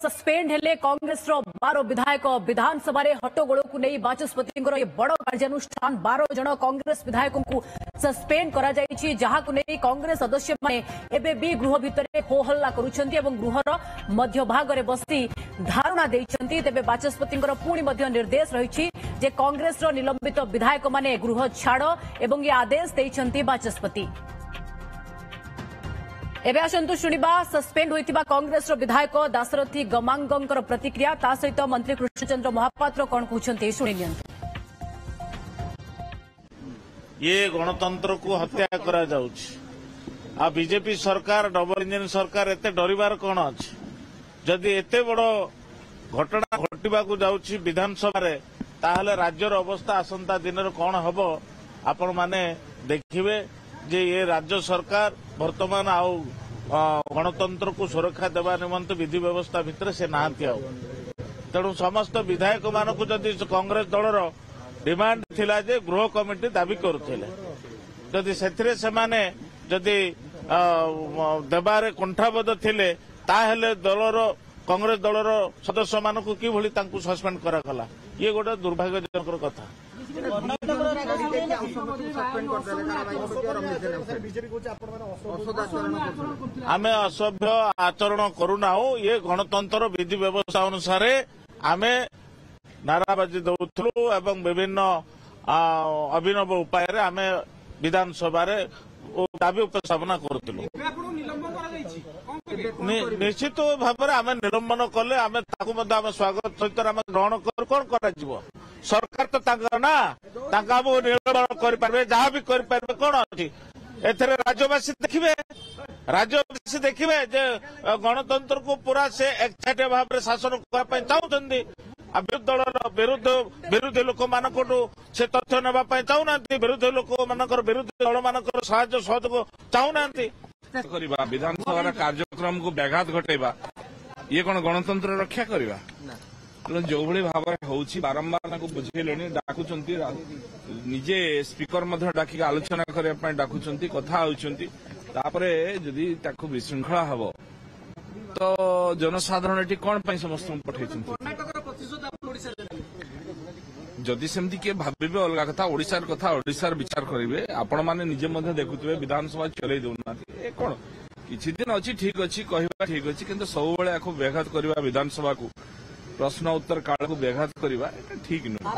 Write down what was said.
Suspend हेले कांग्रेस 12 विधायक विधानसभा हट्टगोल को नहीं बाचस्पति बड़ कार्यानुष्ठान 12 जन कांग्रेस विधायकों को सस्पेंड करा जायछि, जहां को नहीं कांग्रेस सदस्य माने एबे भी गृह भितर हो हल्ला करुछंती एवं गृहर मध्य भाग में बसी धारणा देइछंती। तेबे बाचस्पति पुणी मध्य निर्देश रही जे कांग्रेस निलंबित विधायक माने गृह छाड़ एवं ये आदेश देइछंती बाचस्पति। एबे आसंतु शुणिबा सस्पेंड होइतिबा कांग्रेस विधायक दाशरथी गमांगंकर प्रतिक्रिया, ता सहित मंत्री कृष्णचंद्र महापात्र कौन कहते शुणी नियंतु। ये गणतंत्र को हत्या करा जाउछि। आ बीजेपी सरकार डबल इंजन सरकार एते डरिबार कौन अछि? जदि एते बड़ घटना घटिबा को जाउछि विधानसभा रे, ताहले राज्यर अवस्था आसंता दिन कौन हबो आपण माने देखिबे। जे ये राज्य सरकार वर्तमान आउ गणतंत्र को सुरक्षा देवा निमंत विधि व्यवस्था भितर से नहांती आउ। तेणु समस्त विधायक मानक जदि कांग्रेस दलर डिमांड थिला जे गृह कमिटी दाबी करुथिले, जदि सेथिरे सेमाने जदि देबारे कुंठाबद्ध थिले, ताहेले दलर कांग्रेस दलर सदस्य मानक कि भली तांकु सस्पेंड करागला। ये गोटे दुर्भाग्यजनक कथा। आमे असभ्य आचरण करूना। ये गणतंत्र विधि व्यवस्था अनुसार आमे नाराबाजी दौथलु एवं विभिन्न अभिनव उपाय आमे विधानसभा दाबी उपस्थापना करूलु। निश्चित भाव में आम निलंबन कले आम स्वागत सहित ग्रहण कर कौन कर सरकार तो ना निलंबन करें जहाँ भी करें कौन अच्छी एथरे राज्यवासी देखिए जे गणतंत्र को पूरा से एकचाटिया भाव में शासन करने चाहते विरोधी लोक मान से तथ्य नापी चाहूना, विरोधी लोक मान विरोधी दल मान साहाय्य सहयोग चाहूना। विधानसभा कार्यक्रम को व्याघात घटेबा ये कौन गणतंत्र रक्षा करवा? जो भाई भाव में बारंबार बुझेले डाकुंट निजे स्पीकर डाक आलोचना करने डाकुंट कथा होती जदि विशृंखला हम तो जनसाधारण कौन समस्त पठे जदि सेमती किए भावे अलग कथा ओडिशार कथा ओडिशार विचार करेंगे। आपण मैंने निजे देखुए विधानसभा चल दौना कौन किछि दिन अच्छी ठीक अच्छी कहवा ठीक अच्छी किंतु सब व्याघात करवा विधानसभा को प्रश्न उत्तर काल को व्याघात करवा ठीक नुह।